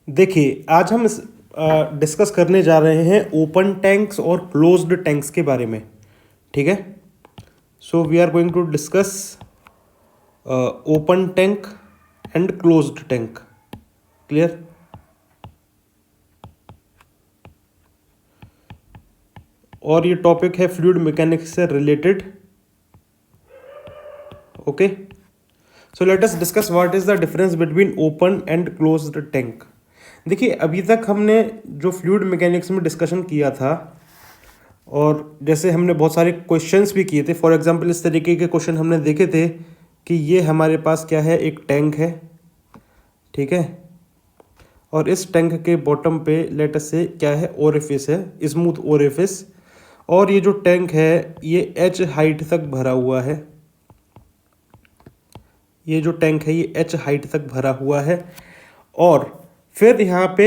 देखिए, आज हम डिस्कस करने जा रहे हैं ओपन टैंक्स और क्लोज्ड टैंक्स के बारे में। ठीक है, so we are going to discuss open tank and closed tank. Clear? और ये टॉपिक है फ्लूइड मैकेनिक्स से related. Okay, so let us discuss what is the difference between open and closed tank. देखिए, अभी तक हमने जो फ्लूइड मैकेनिक्स में डिस्कशन किया था, और जैसे हमने बहुत सारे क्वेश्चंस भी किए थे। फॉर एग्जांपल इस तरीके के क्वेश्चन हमने देखे थे कि ये हमारे पास क्या है, एक टैंक है, ठीक है, और इस टैंक के बॉटम पे लेट अस से क्या है, ओरिफिस है, स्मूथ ओरिफिस, और ये जो टैंक है ये एच हाइट तक भरा हुआ है। ये जो टैंक है ये एच हाइट तक भरा हुआ है। और फिर यहाँ पे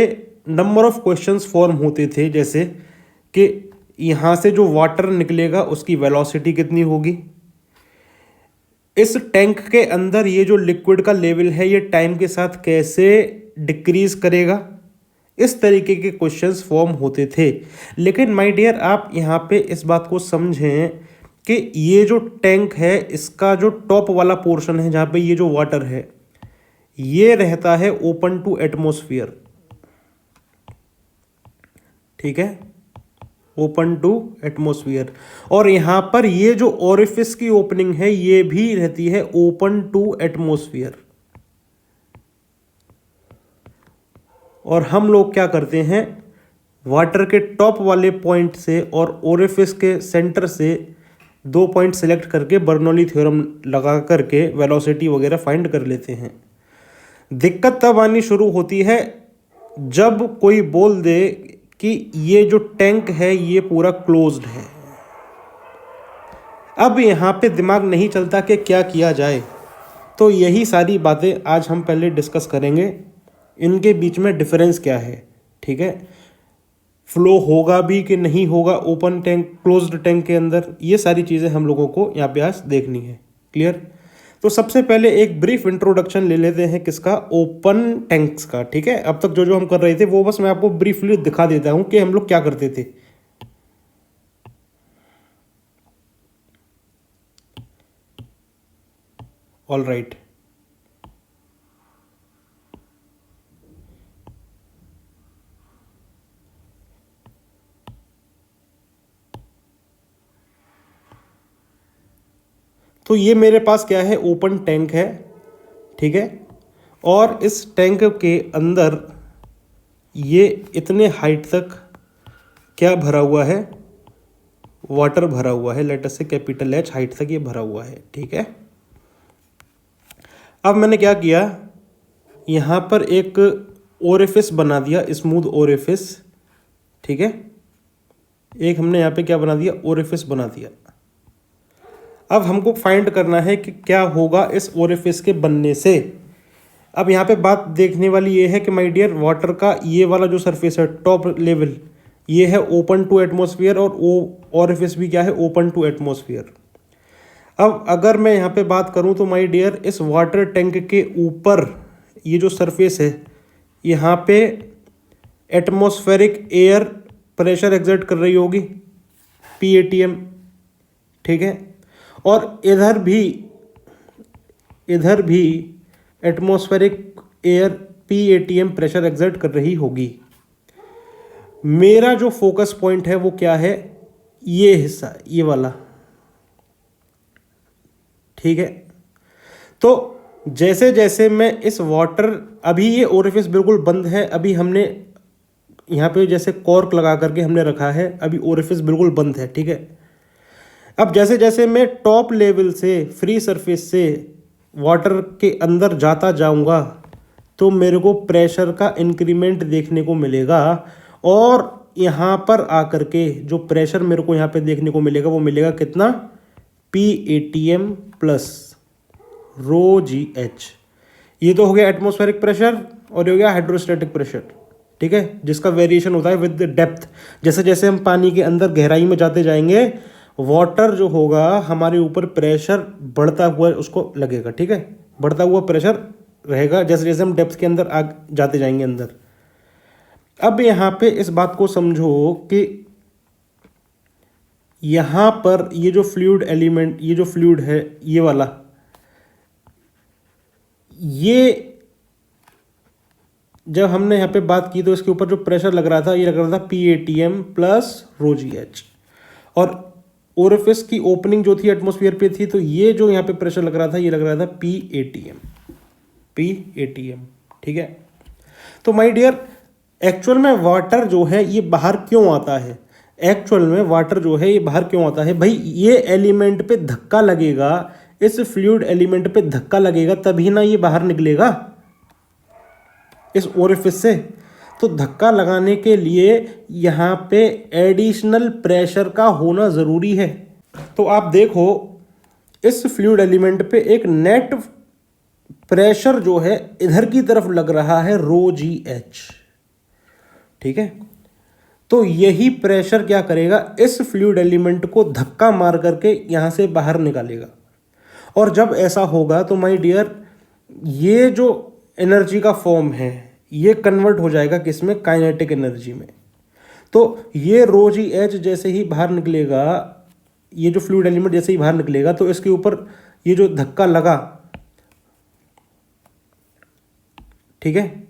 नंबर ऑफ क्वेश्चंस फॉर्म होते थे, जैसे कि यहाँ से जो वाटर निकलेगा उसकी वेलोसिटी कितनी होगी, इस टैंक के अंदर ये जो लिक्विड का लेवल है ये टाइम के साथ कैसे डिक्रीज करेगा। इस तरीके के क्वेश्चंस फॉर्म होते थे। लेकिन माय डियर, आप यहाँ पे इस बात को समझें कि ये जो टैंक है इसका जो टॉप वाला पोर्शन है जहाँ पे ये जो वाटर है ये रहता है ओपन टू एटमॉस्फेयर। ठीक है, ओपन टू एटमॉस्फेयर। और यहां पर ये जो ओरिफिस की ओपनिंग है ये भी रहती है ओपन टू एटमॉस्फेयर। और हम लोग क्या करते हैं, वाटर के टॉप वाले पॉइंट से और ओरिफिस के सेंटर से 2 पॉइंट सेलेक्ट करके बर्नौली थ्योरम लगा करके वेलोसिटी वगैरह फाइंड कर लेते हैं। दिक्कत तब आनी शुरू होती है जब कोई बोल दे कि ये जो टैंक है ये पूरा क्लोज्ड है। अब यहाँ पे दिमाग नहीं चलता कि क्या किया जाए। तो यही सारी बातें आज हम पहले डिस्कस करेंगे, इनके बीच में डिफरेंस क्या है। ठीक है, फ्लो होगा भी कि नहीं होगा ओपन टैंक क्लोज्ड टैंक के अंदर, ये सारी चीज़ें हम लोगों को यहाँ पे आज देखनी है। क्लियर? तो सबसे पहले एक ब्रीफ इंट्रोडक्शन ले लेते हैं किसका, ओपन टैंक्स का। ठीक है, अब तक जो जो हम कर रहे थे वो बस मैं आपको ब्रीफली दिखा देता हूं कि हम लोग क्या करते थे। ऑल राइट, तो ये मेरे पास क्या है, ओपन टैंक है। ठीक है, और इस टैंक के अंदर ये इतने हाइट तक क्या भरा हुआ है, वाटर भरा हुआ है। लेट अस से कैपिटल एच हाइट तक ये भरा हुआ है। ठीक है, अब मैंने क्या किया, यहाँ पर एक ओरिफिस बना दिया, स्मूथ ओरिफिस। ठीक है, एक हमने यहाँ पे क्या बना दिया, ओरिफिस बना दिया। अब हमको फाइंड करना है कि क्या होगा इस ओरिफिस के बनने से। अब यहाँ पे बात देखने वाली ये है कि माय डियर, वाटर का ये वाला जो सरफेस है टॉप लेवल ये है ओपन टू एटमॉस्फेयर, और वो ओरिफिस भी क्या है, ओपन टू एटमॉस्फेयर। अब अगर मैं यहाँ पे बात करूँ तो माय डियर, इस वाटर टैंक के ऊपर ये जो सरफेस है यहाँ पे एटमॉस्फेरिक एयर प्रेशर एग्जर्ट कर रही होगी, PATM। ठीक है, और इधर भी atmospheric air PATM pressure exert कर रही होगी। मेरा जो फोकस पॉइंट है वो क्या है, ये हिस्सा, ये वाला। ठीक है, तो जैसे जैसे मैं इस वाटर, अभी ये ओरिफिस बिल्कुल बंद है, अभी हमने यहाँ पे जैसे कॉर्क लगा करके हमने रखा है, अभी ओरिफिस बिल्कुल बंद है। ठीक है, अब जैसे जैसे मैं टॉप लेवल से फ्री सरफेस से वाटर के अंदर जाता जाऊंगा तो मेरे को प्रेशर का इंक्रीमेंट देखने को मिलेगा। और यहाँ पर आकर के जो प्रेशर मेरे को यहाँ पे देखने को मिलेगा वो मिलेगा कितना, PATM प्लस ρGH। ये तो हो गया एटमॉस्फेरिक प्रेशर, और ये हो गया हाइड्रोस्टैटिक प्रेशर। ठीक है, जिसका वेरिएशन होता है विद डेप्थ। जैसे जैसे हम पानी के अंदर गहराई में जाते जाएंगे, वाटर जो होगा हमारे ऊपर प्रेशर बढ़ता हुआ उसको लगेगा। ठीक है, बढ़ता हुआ प्रेशर रहेगा जैसे जैसे हम डेप्थ के अंदर जाते जाएंगे अंदर। अब यहाँ पे इस बात को समझो कि यहाँ पर ये जो फ्लूइड एलिमेंट, ये जो फ्लूइड है ये वाला, ये जब हमने यहाँ पे बात की तो इसके ऊपर जो प्रेशर लग रहा था ये लग रहा था PATM प्लस ρGH, और ओरिफिस की ओपनिंग जो थी एटमॉस्फेयर पे थी, तो ये जो यहाँ पे प्रेशर लग रहा था ये लग रहा था PATM। ठीक है। तो माय डियर, एक्चुअल में वाटर जो है ये बाहर क्यों आता है? एक्चुअल में वाटर जो है ये बाहर क्यों आता है भाई? ये एलिमेंट पे धक्का लगेगा, इस फ्लूइड एलिमेंट पे धक्का लगेगा तभी ना ये बाहर निकलेगा इस ओरिफिस से। तो धक्का लगाने के लिए यहाँ पे एडिशनल प्रेशर का होना ज़रूरी है। तो आप देखो इस फ्लूइड एलिमेंट पे एक नेट प्रेशर जो है इधर की तरफ लग रहा है ρGH। ठीक है। तो यही प्रेशर क्या करेगा, इस फ्लूइड एलिमेंट को धक्का मार करके यहाँ से बाहर निकालेगा। और जब ऐसा होगा तो माय डियर, ये जो एनर्जी का फॉर्म है ये कन्वर्ट हो जाएगा किसमें? काइनेटिक एनर्जी में। तो ये ρGH जैसे ही बाहर निकलेगा, ये जो फ्लूइड एलिमेंट जैसे ही बाहर निकलेगा तो इसके ऊपर ये जो धक्का लगा, ठीक है,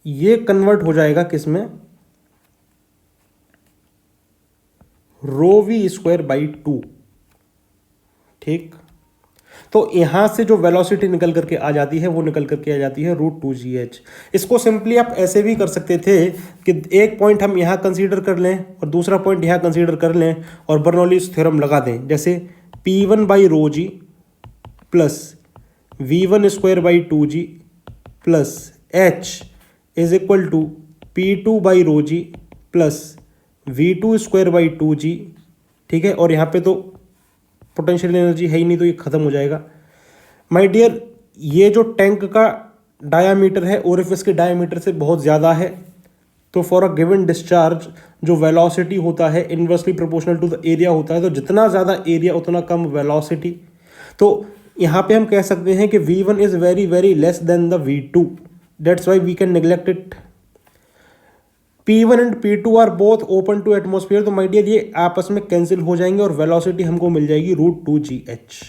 ये कन्वर्ट हो जाएगा किसमें? ρV²/2। ठीक। तो यहां से जो वेलोसिटी निकल करके आ जाती है वो निकल करके आ जाती है √2GH। इसको सिंपली आप ऐसे भी कर सकते थे कि एक पॉइंट हम यहाँ कंसीडर कर लें और दूसरा पॉइंट यहाँ कंसीडर कर लें और बर्नौलीज थ्योरम लगा दें, जैसे P1/ρg plus V1²/2g plus H is equal to P2/ρg plus V2²/2g। ठीक है। और यहाँ पे तो पोटेंशियल एनर्जी है ही नहीं तो ये खत्म हो जाएगा। माय डियर, ये जो टैंक का डायामीटर है ओरिफिस के डायामीटर से बहुत ज़्यादा है, तो फॉर अ गिवन डिस्चार्ज जो वेलोसिटी होता है inversely proportional to the area होता है, तो जितना ज़्यादा एरिया उतना कम वेलोसिटी। तो यहाँ पे हम कह सकते हैं कि V1 is very very less than the V2, that's why we can neglect it. P1 and P2 are both open to atmosphere, तो माय डियर ये आपस में कैंसिल हो जाएंगे और वेलोसिटी हमको मिल जाएगी √2GH।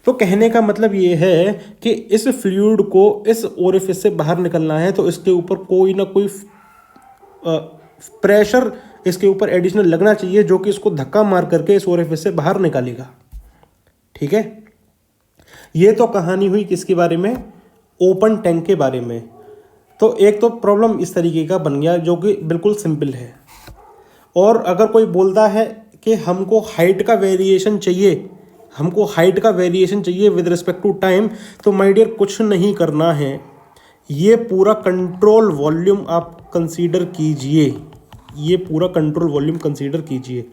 तो कहने का मतलब ये है कि इस फ्लूइड को इस ओरिफिस से बाहर निकलना है तो इसके ऊपर कोई ना कोई प्रेशर इसके ऊपर एडिशनल लगना चाहिए जो कि इसको धक्का मार करके इस ओरिफिस से बाहर निकालेगा। ठीक है। ये तो कहानी हुई किसके बारे में? ओपन टैंक के बारे में। तो एक तो प्रॉब्लम इस तरीके का बन गया जो कि बिल्कुल सिंपल है। और अगर कोई बोलता है कि हमको हाइट का वेरिएशन चाहिए, हमको हाइट का वेरिएशन चाहिए विद रिस्पेक्ट टू टाइम, तो माय डियर कुछ नहीं करना है, ये पूरा कंट्रोल वॉल्यूम आप कंसीडर कीजिए, ये पूरा कंट्रोल वॉल्यूम कंसीडर कीजिए।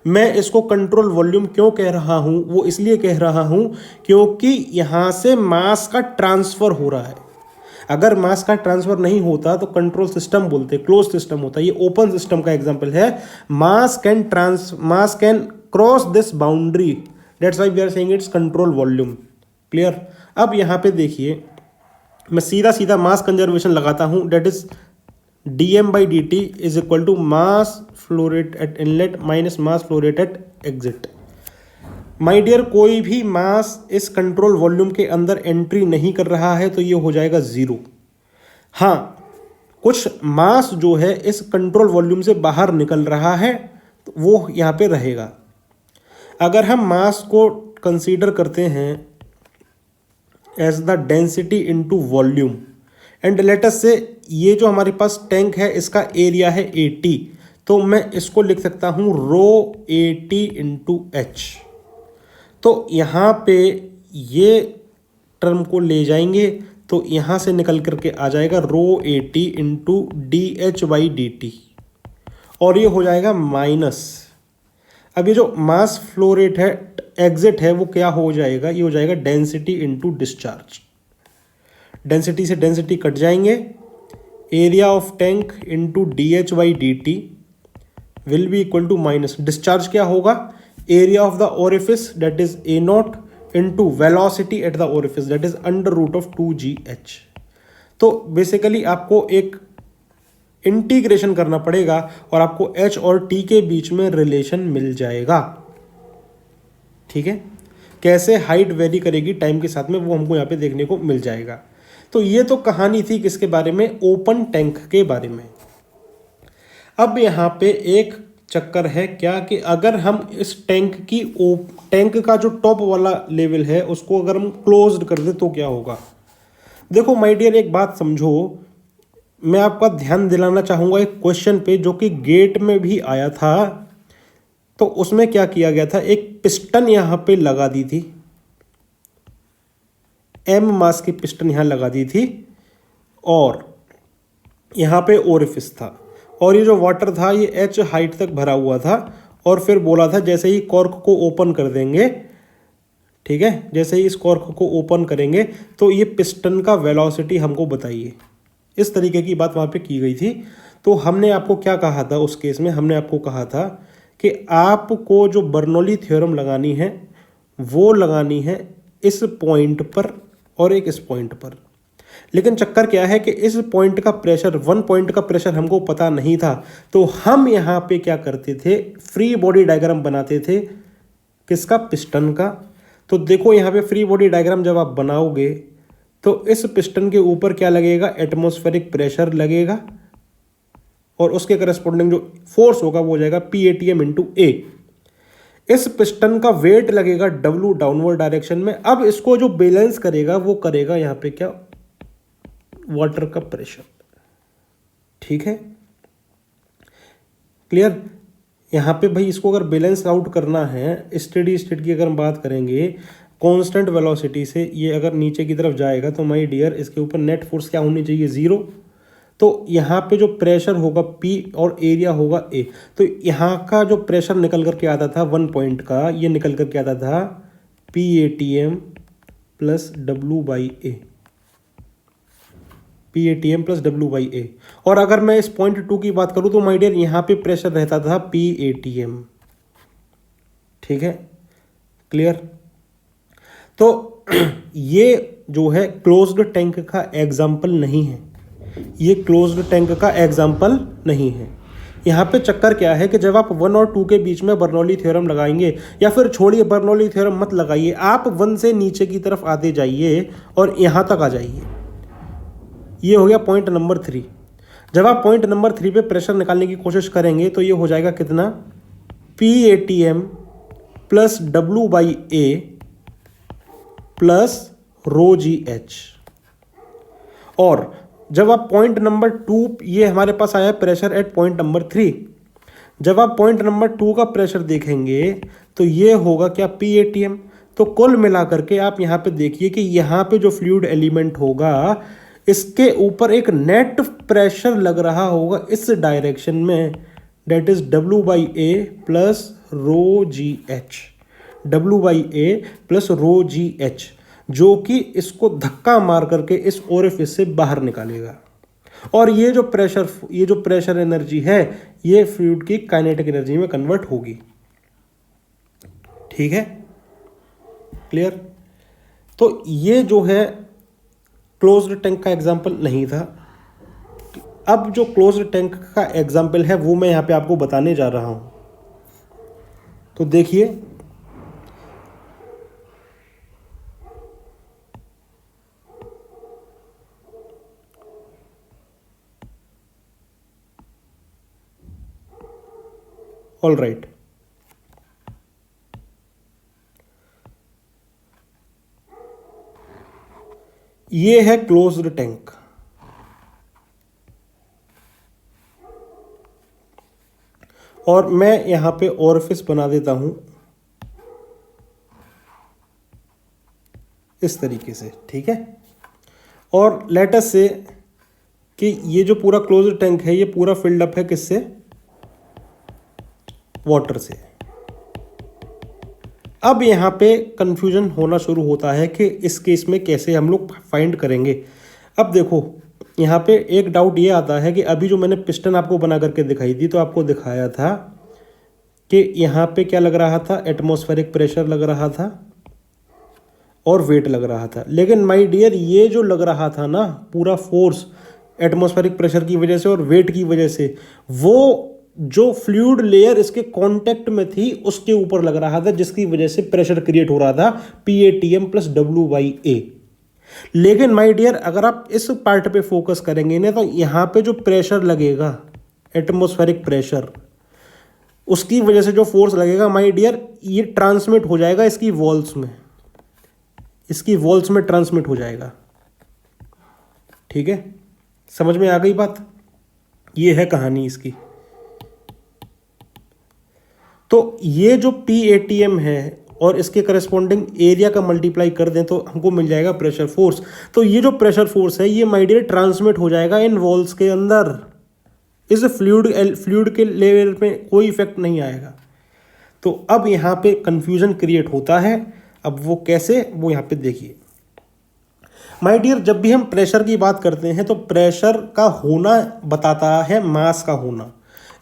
मैं इसको कंट्रोल वॉल्यूम क्यों कह रहा हूँ? वो इसलिए कह रहा हूँ क्योंकि यहाँ से मास का ट्रांसफ़र हो रहा है। अगर मास का ट्रांसफर नहीं होता तो कंट्रोल सिस्टम बोलते, क्लोज सिस्टम होता। ये ओपन सिस्टम का एग्जांपल है। Mass can cross this boundary, that's why we are saying it's control volume. Clear? अब यहाँ पे देखिए, मैं सीधा सीधा मास कंजर्वेशन लगाता हूँ, that is dm/dt is equal to mass flow rate at inlet minus mass flow rate at exit. My dear, कोई भी मास इस कंट्रोल वॉल्यूम के अंदर एंट्री नहीं कर रहा है तो ये हो जाएगा 0। हाँ, कुछ मास जो है इस कंट्रोल वॉल्यूम से बाहर निकल रहा है तो वो यहाँ पे रहेगा। अगर हम मास को कंसीडर करते हैं as the density into volume and let us से ये जो हमारे पास टैंक है इसका एरिया है 80, तो मैं इसको लिख सकता हूँ ρ80 इंटू H। तो यहाँ पे ये टर्म को ले जाएंगे तो यहाँ से निकल करके आ जाएगा ρ80 इंटू dH/dt और ये हो जाएगा माइनस। अब ये जो मास फ्लो रेट है एग्जिट है वो क्या हो जाएगा? ये हो जाएगा डेंसिटी इंटू डिस्चार्ज। डेंसिटी से डेंसिटी कट जाएंगे, area of tank into dH/dt will be equal to minus discharge क्या होगा? Area of the orifice that is A0 into velocity at the orifice that is under root of 2gh। तो basically आपको एक integration करना पड़ेगा और आपको h और t के बीच में रिलेशन मिल जाएगा। ठीक है, कैसे हाइट वेरी करेगी टाइम के साथ में वो हमको यहाँ पे देखने को मिल जाएगा। तो ये तो कहानी थी किसके बारे में, ओपन टैंक के बारे में। अब यहाँ पे एक चक्कर है क्या कि अगर हम इस टैंक का जो टॉप वाला लेवल है उसको अगर हम क्लोज्ड कर दे तो क्या होगा। देखो माय डियर, एक बात समझो, मैं आपका ध्यान दिलाना चाहूँगा एक क्वेश्चन पे जो कि गेट में भी आया था। तो उसमें क्या किया गया था, एक पिस्टन यहाँ पे लगा दी थी, m मास की पिस्टन यहाँ लगा दी थी और यहाँ पे ओरिफिस था और ये जो वाटर था ये h हाइट तक भरा हुआ था और फिर बोला था जैसे ही कॉर्क को ओपन कर देंगे, ठीक है, जैसे ही इस कॉर्क को ओपन करेंगे तो ये पिस्टन का वेलोसिटी हमको बताइए। इस तरीके की बात वहाँ पे की गई थी। तो हमने आपको क्या कहा था उस केस में, हमने आपको कहा था कि आपको जो बर्नौली थ्योरम लगानी है वो लगानी है इस पॉइंट पर और एक इस पॉइंट पर। लेकिन चक्कर क्या है कि इस पॉइंट का प्रेशर, वन पॉइंट का प्रेशर हमको पता नहीं था। तो हम यहाँ पे क्या करते थे, फ्री बॉडी डायग्राम बनाते थे, किसका, पिस्टन का। तो देखो यहाँ पे फ्री बॉडी डायग्राम जब आप बनाओगे तो इस पिस्टन के ऊपर क्या लगेगा, एटमॉस्फेरिक प्रेशर लगेगा और उसके करस्पॉन्डिंग जो फोर्स होगा वो हो जाएगा PATM इंटू A। इस पिस्टन का वेट लगेगा W डाउनवर्ड डायरेक्शन में। अब इसको जो बैलेंस करेगा वो करेगा यहाँ पे क्या, वाटर का प्रेशर। ठीक है, क्लियर। यहाँ पे भाई इसको अगर बैलेंस आउट करना है, स्टेडी स्टेट की अगर हम बात करेंगे कांस्टेंट वेलोसिटी से, ये अगर नीचे की तरफ जाएगा तो माय डियर इसके ऊपर नेट फोर्स क्या होनी चाहिए, 0। तो यहाँ पे जो प्रेशर होगा P और एरिया होगा A। तो यहाँ का जो प्रेशर निकल करके आता था वन पॉइंट का, ये निकल करके आता था PATM plus W/A, PATM plus W/A। और अगर मैं इस पॉइंट 2 की बात करूँ तो माय डियर यहाँ पे प्रेशर रहता था PATM। ठीक है, क्लियर। तो ये जो है क्लोज्ड टैंक का एग्जाम्पल नहीं है, ये क्लोज्ड टैंक का एग्जाम्पल नहीं है। यहाँ पे चक्कर क्या है कि जब आप 1 और 2 के बीच में बर्नौली थ्योरम लगाएंगे, या फिर छोड़िए बर्नौली थ्योरम मत लगाइए, आप 1 से नीचे की तरफ आते जाइए और यहाँ तक आ जाइए। ये हो गया पॉइंट नंबर 3। जब आप पॉइंट नंबर 3 पे प्रेशर निकालने की कोशिश करेंगे तो ये हो जाएगा कितना, PATM plus W/A plus ρgh। और जब आप पॉइंट नंबर 2, ये हमारे पास आया प्रेशर एट पॉइंट नंबर 3, जब आप पॉइंट नंबर 2 का प्रेशर देखेंगे तो ये होगा क्या, PATM। तो कुल मिलाकर के आप यहाँ पे देखिए कि यहाँ पे जो फ्लूइड एलिमेंट होगा इसके ऊपर एक नेट प्रेशर लग रहा होगा इस डायरेक्शन में, date is W/A plus ρgh, W/A plus ρgh, जो कि इसको धक्का मार करके इस ओरिफिस से बाहर निकालेगा। और ये जो प्रेशर एनर्जी है ये फ्लूइड की काइनेटिक एनर्जी में कन्वर्ट होगी। ठीक है, क्लियर। तो ये जो है क्लोज्ड टैंक का एग्जाम्पल नहीं था। अब जो क्लोज्ड टैंक का एग्जाम्पल है वो मैं यहाँ पे आपको बताने जा रहा हूँ। तो देखिए, ऑल राइट, ये है क्लोज्ड टैंक। और मैं यहां पे ओरिफिस बना देता हूं इस तरीके से। ठीक है, और लेट अस से कि ये जो पूरा क्लोज्ड टैंक है ये पूरा फिल्ड अप है किससे, वाटर से। अब यहाँ पे कंफ्यूजन होना शुरू होता है कि इस केस में कैसे हम लोग फाइंड करेंगे। अब देखो यहाँ पे एक डाउट ये आता है कि अभी जो मैंने पिस्टन आपको बना करके दिखाई थी तो आपको दिखाया था कि यहाँ पे क्या लग रहा था, एटमॉस्फेरिक प्रेशर लग रहा था। और वेट लग रहा था। लेकिन माय डियर ये जो लग रहा था ना पूरा फोर्स एटमॉस्फेरिक प्रेशर की वजह से और वेट की वजह से, वो जो फ्लूइड लेयर इसके कांटेक्ट में थी उसके ऊपर लग रहा था, जिसकी वजह से प्रेशर क्रिएट हो रहा था PATM प्लस W/A। लेकिन माय डियर अगर आप इस पार्ट पे फोकस करेंगे ना तो यहाँ पे जो प्रेशर लगेगा एटमॉस्फेरिक प्रेशर, उसकी वजह से जो फोर्स लगेगा माय डियर ये ट्रांसमिट हो जाएगा इसकी वॉल्स में, इसकी वॉल्स में ट्रांसमिट हो जाएगा। ठीक है, समझ में आ गई बात? ये है कहानी इसकी। तो ये जो PATM है और इसके करस्पॉन्डिंग एरिया का मल्टीप्लाई कर दें तो हमको मिल जाएगा प्रेशर फोर्स। तो ये जो प्रेशर फोर्स है ये माय डियर ट्रांसमिट हो जाएगा इन वॉल्स के अंदर, इस फ्लूइड के लेवल में कोई इफेक्ट नहीं आएगा। तो अब यहाँ पे कंफ्यूजन क्रिएट होता है। अब वो कैसे, वो यहाँ पे देखिए माय डियर, जब भी हम प्रेशर की बात करते हैं तो प्रेशर का होना बताता है मास का होना।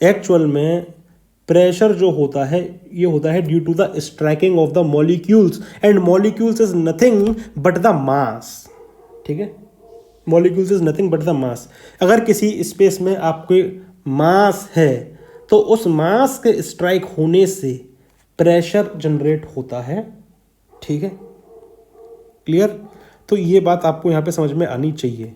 एक्चुअल में प्रेशर जो होता है ये होता है due to the striking of the molecules, and molecules is nothing but the mass. ठीक है, molecules is nothing but the mass. अगर किसी स्पेस में आपके मास है तो उस मास के स्ट्राइक होने से प्रेशर जनरेट होता है। ठीक है, क्लियर? तो ये बात आपको यहाँ पे समझ में आनी चाहिए।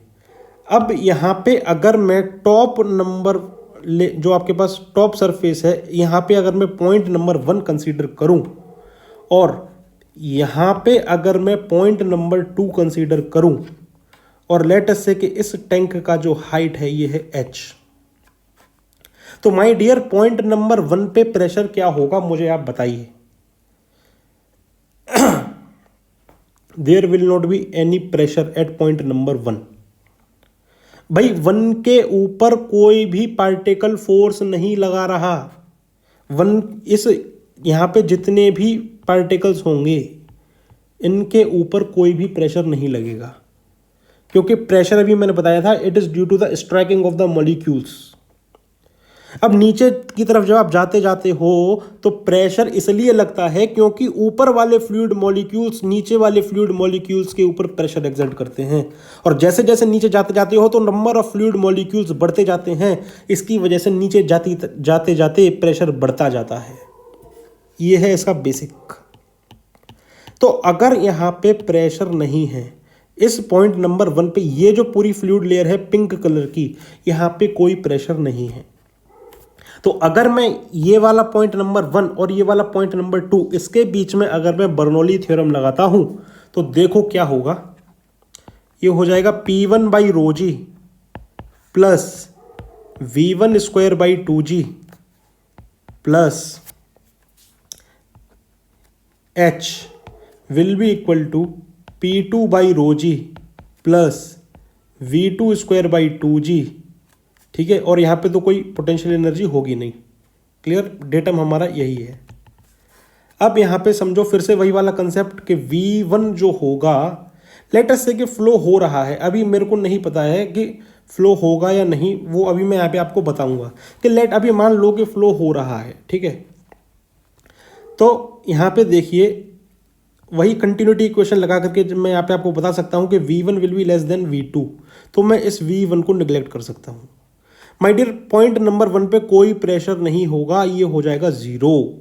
अब यहाँ पे अगर मैं टॉप नंबर जो आपके पास टॉप सरफेस है, यहाँ पे अगर मैं पॉइंट नंबर 1 कंसीडर करूँ और यहाँ पे अगर मैं पॉइंट नंबर 2 कंसीडर करूँ और लेट अस से कि इस टैंक का जो हाइट है ये है h, तो माय डियर पॉइंट नंबर 1 पे प्रेशर क्या होगा मुझे आप बताइए। There will not be any pressure at point number 1। भाई 1 के ऊपर कोई भी पार्टिकल फोर्स नहीं लगा रहा। 1 इस यहाँ पे जितने भी पार्टिकल्स होंगे इनके ऊपर कोई भी प्रेशर नहीं लगेगा, क्योंकि प्रेशर अभी मैंने बताया था it is due to the striking of the molecules. अब नीचे की तरफ जब आप जाते जाते हो तो प्रेशर इसलिए लगता है क्योंकि ऊपर वाले फ्लूइड मॉलिक्यूल्स नीचे वाले फ्लूइड मॉलिक्यूल्स के ऊपर प्रेशर एक्सर्ट करते हैं, और जैसे जैसे नीचे जाते जाते हो तो नंबर ऑफ फ्लूइड मॉलिक्यूल्स बढ़ते जाते हैं। इसकी वजह से नीचे जाते जाते प्रेशर बढ़ता जाता है। ये है इसका बेसिक। तो अगर यहाँ पे प्रेशर नहीं है इस पॉइंट नंबर 1 पे, ये जो पूरी फ्लूइड लेयर है पिंक कलर की, यहाँ पे कोई प्रेशर नहीं है। तो अगर मैं ये वाला पॉइंट नंबर 1 और ये वाला पॉइंट नंबर 2 इसके बीच में अगर मैं बर्नौली थ्योरम लगाता हूं तो देखो क्या होगा। ये हो जाएगा P1/ρg plus V1² plus H will be equal to P2/ρg plus V2²/2g। ठीक है, और यहाँ पे तो कोई पोटेंशियल एनर्जी होगी नहीं। क्लियर? डेटम हमारा यही है। अब यहाँ पे समझो फिर से वही वाला कंसेप्ट कि V1 जो होगा, लेट अस से कि फ्लो हो रहा है, अभी मेरे को नहीं पता है कि फ्लो होगा या नहीं, वो अभी मैं यहाँ पे आपको बताऊंगा कि अभी मान लो कि फ्लो हो रहा है। ठीक है, तो यहाँ पे देखिए वही कंटिन्यूटी इक्वेशन लगा करके जब मैं यहाँ पे आपको बता सकता हूँ कि V1 will be less than V2, तो मैं इस V1 को निगलेक्ट कर सकता हूँ। माय डियर पॉइंट नंबर 1 पे कोई प्रेशर नहीं होगा, ये हो जाएगा 0।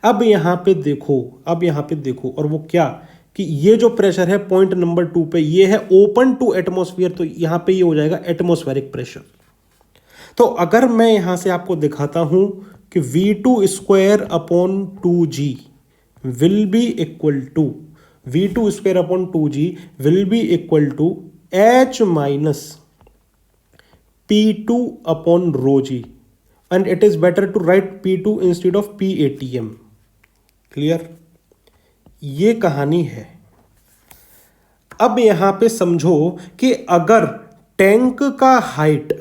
अब यहाँ पे देखो, और वो क्या कि ये जो प्रेशर है पॉइंट नंबर 2 पे ये है ओपन टू एटमॉस्फेयर, तो यहाँ पे ये हो जाएगा एटमॉस्फेरिक प्रेशर। तो अगर मैं यहाँ से आपको दिखाता हूँ कि V2²/2g will be equal to V2²/2g will be equal to H minus P2/ρg, and it is better to write P2 instead of PATM। Clear? ये कहानी है। अब यहां पे समझो कि अगर टैंक का हाइट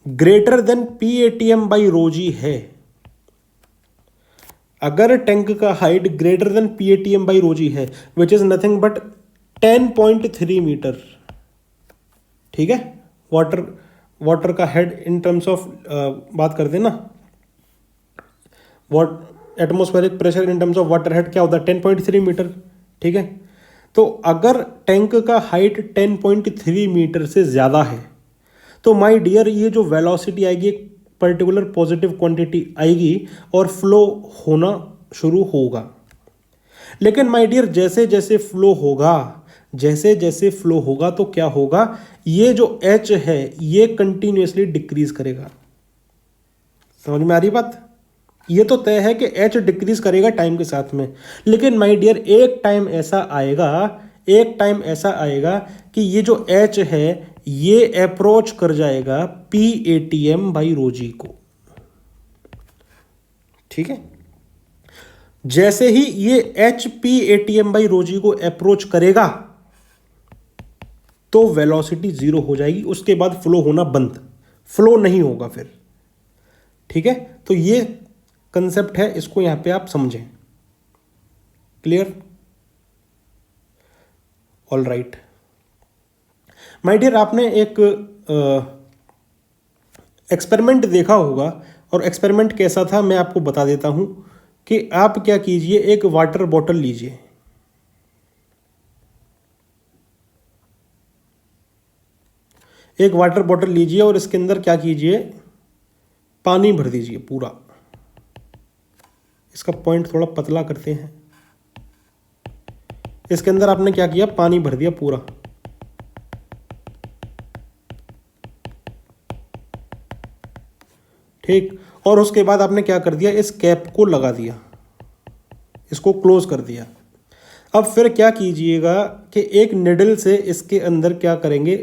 ग्रेटर देन PATM/ρg है, अगर टैंक का हाइट ग्रेटर देन PATM/ρg है, which is nothing but 10.3 metre. ठीक है, वाटर का हेड इन टर्म्स ऑफ बात करते हैं ना, atmospheric pressure in terms of water head क्या होता है 10.3 मीटर, ठीक है। तो अगर टैंक का हाइट 10.3 मीटर से ज़्यादा है तो माय डियर ये जो वेलोसिटी आएगी एक पर्टिकुलर पॉजिटिव क्वांटिटी आएगी और फ्लो होना शुरू होगा। लेकिन माय डियर जैसे जैसे फ्लो होगा तो क्या होगा, ये जो एच है ये कंटिन्यूसली डिक्रीज करेगा। समझ में आ रही बात? ये तो तय है कि एच डिक्रीज करेगा टाइम के साथ में, लेकिन माय डियर एक टाइम ऐसा आएगा कि ये जो एच है ये अप्रोच कर जाएगा P A T M by rho g को, ठीक है। जैसे ही ये H P A T M by rho g को अप्रोच करेगा तो वेलोसिटी जीरो हो जाएगी, उसके बाद फ्लो होना बंद, फ्लो नहीं होगा फिर, ठीक है। तो ये कंसेप्ट है, इसको यहां पे आप समझें। Clear? All right my dear, आपने एक एक्सपेरिमेंट देखा होगा, और एक्सपेरिमेंट कैसा था मैं आपको बता देता हूं कि आप क्या कीजिए, एक वाटर बॉटल लीजिए, एक वाटर बॉटल लीजिए और इसके अंदर क्या कीजिए, पानी भर दीजिए पूरा। इसका पॉइंट थोड़ा पतला करते हैं। इसके अंदर आपने क्या किया, पानी भर दिया पूरा, ठीक। और उसके बाद आपने क्या कर दिया, इस कैप को लगा दिया, इसको क्लोज कर दिया। अब फिर क्या कीजिएगा कि एक निडल से इसके अंदर क्या करेंगे,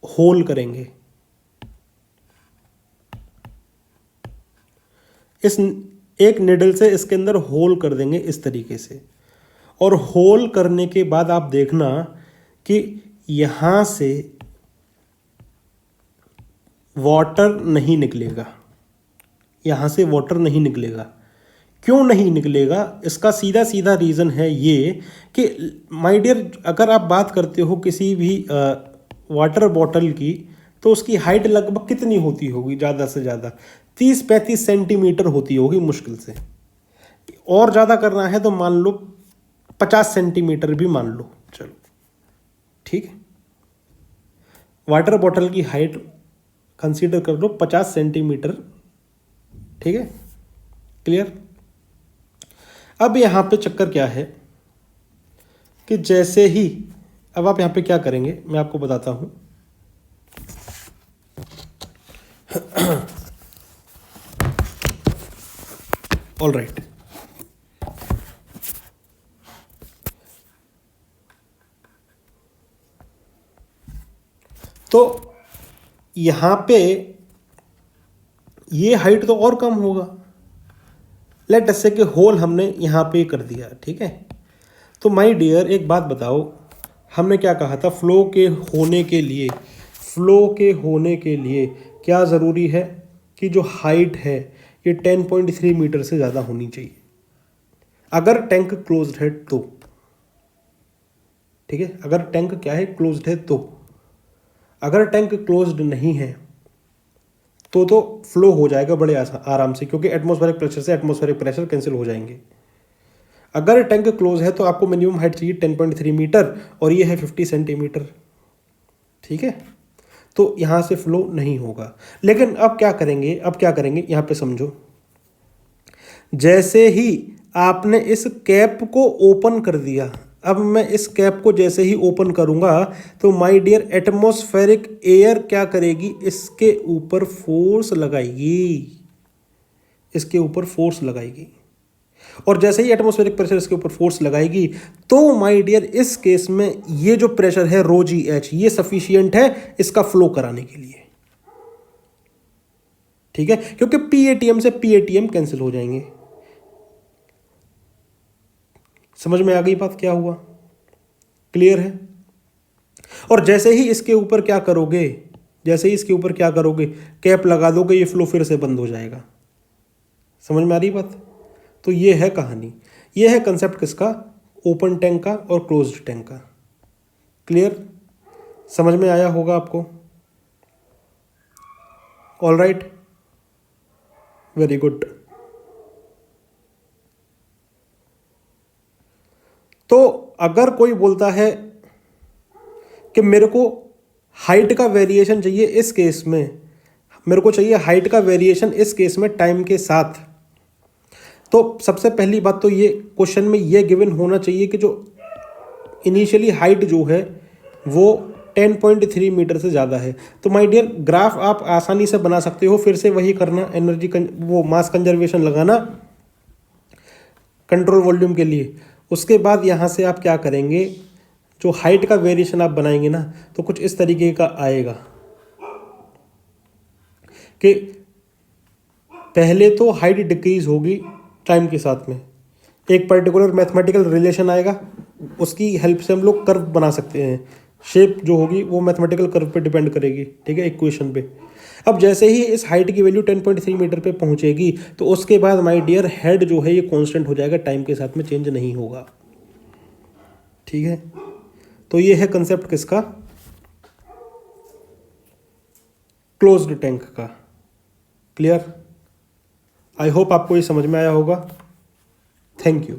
होल करेंगे। इस एक निडल से इसके अंदर होल कर देंगे इस तरीके से, और होल करने के बाद आप देखना कि यहां से वाटर नहीं निकलेगा, यहां से वाटर नहीं निकलेगा। क्यों नहीं निकलेगा? इसका सीधा सीधा रीज़न है ये कि माय डियर, अगर आप बात करते हो किसी भी वाटर बॉटल की, तो उसकी हाइट लगभग कितनी होती होगी, ज़्यादा से ज़्यादा 30-35 सेंटीमीटर होती होगी मुश्किल से, और ज़्यादा करना है तो मान लो 50 सेंटीमीटर भी मान लो, चलो ठीक है। वाटर बॉटल की हाइट कंसीडर कर लो 50 सेंटीमीटर, ठीक है। क्लियर? अब यहाँ पे चक्कर क्या है कि जैसे ही, अब आप यहाँ पे क्या करेंगे मैं आपको बताता हूँ। ऑल राइट, तो यहाँ पे ये हाइट तो और कम होगा। लेट अस से कि होल हमने यहाँ पे कर दिया, ठीक है। तो माय डियर एक बात बताओ, हमने क्या कहा था, फ्लो के होने के लिए क्या ज़रूरी है कि जो हाइट है ये 10.3 मीटर से ज़्यादा होनी चाहिए, अगर टैंक क्लोज्ड है तो, ठीक है। अगर टैंक क्या है, क्लोज्ड है तो। अगर टैंक क्लोज्ड नहीं है तो फ्लो हो जाएगा बड़े आराम से, क्योंकि एटमॉस्फेरिक प्रेशर से एटमॉस्फेरिक प्रेशर कैंसिल हो जाएंगे। अगर टैंक क्लोज है तो आपको मिनिमम हाइट चाहिए 10.3 मीटर, और ये है 50 सेंटीमीटर, ठीक है। तो यहाँ से फ्लो नहीं होगा। लेकिन अब क्या करेंगे यहाँ पे समझो, जैसे ही आपने इस कैप को ओपन कर दिया, अब मैं इस कैप को जैसे ही ओपन करूंगा तो माय डियर एटमॉस्फेरिक एयर क्या करेगी, इसके ऊपर फोर्स लगाएगी, और जैसे ही एटमॉस्फेरिक प्रेशर इसके ऊपर फोर्स लगाएगी तो माय डियर इस केस में ये जो प्रेशर है रो जी एच, ये सफिशियंट है इसका फ्लो कराने के लिए, ठीक है। क्योंकि पीएटीएम से पीएटीएम कैंसिल हो जाएंगे। समझ में आ गई बात क्या हुआ? क्लियर है? और जैसे ही इसके ऊपर क्या करोगे, कैप लगा दोगे, ये फ्लो फिर से बंद हो जाएगा। समझ में आ रही बात? तो ये है कहानी, ये है कंसेप्ट किसका, ओपन टैंक का और क्लोज्ड टैंक का। क्लियर? समझ में आया होगा आपको? All right, very good. तो अगर कोई बोलता है कि मेरे को हाइट का वेरिएशन चाहिए इस केस में, मेरे को चाहिए हाइट का वेरिएशन इस केस में टाइम के साथ, तो सबसे पहली बात तो ये क्वेश्चन में ये गिवन होना चाहिए कि जो इनिशियली हाइट जो है वो 10.3 मीटर से ज़्यादा है। तो माय डियर, ग्राफ आप आसानी से बना सकते हो, फिर से वही करना, एनर्जी वो मास कंजर्वेशन लगाना कंट्रोल वॉल्यूम के लिए। उसके बाद यहाँ से आप क्या करेंगे, जो हाइट का वेरिएशन आप बनाएंगे ना, तो कुछ इस तरीके का आएगा कि पहले तो हाइट डिक्रीज होगी टाइम के साथ में, एक पर्टिकुलर मैथमेटिकल रिलेशन आएगा, उसकी हेल्प से हम लोग कर्व बना सकते हैं, शेप जो होगी वो मैथमेटिकल कर्व पे डिपेंड करेगी, ठीक है, इक्वेशन पे। अब जैसे ही इस हाइट की वैल्यू 10.3 मीटर पे पहुंचेगी तो उसके बाद माय डियर हेड जो है ये कांस्टेंट हो जाएगा, टाइम के साथ में चेंज नहीं होगा, ठीक है। तो ये है कंसेप्ट किसका, क्लोज्ड टैंक का। क्लियर? आई होप आपको ये समझ में आया होगा। Thank you.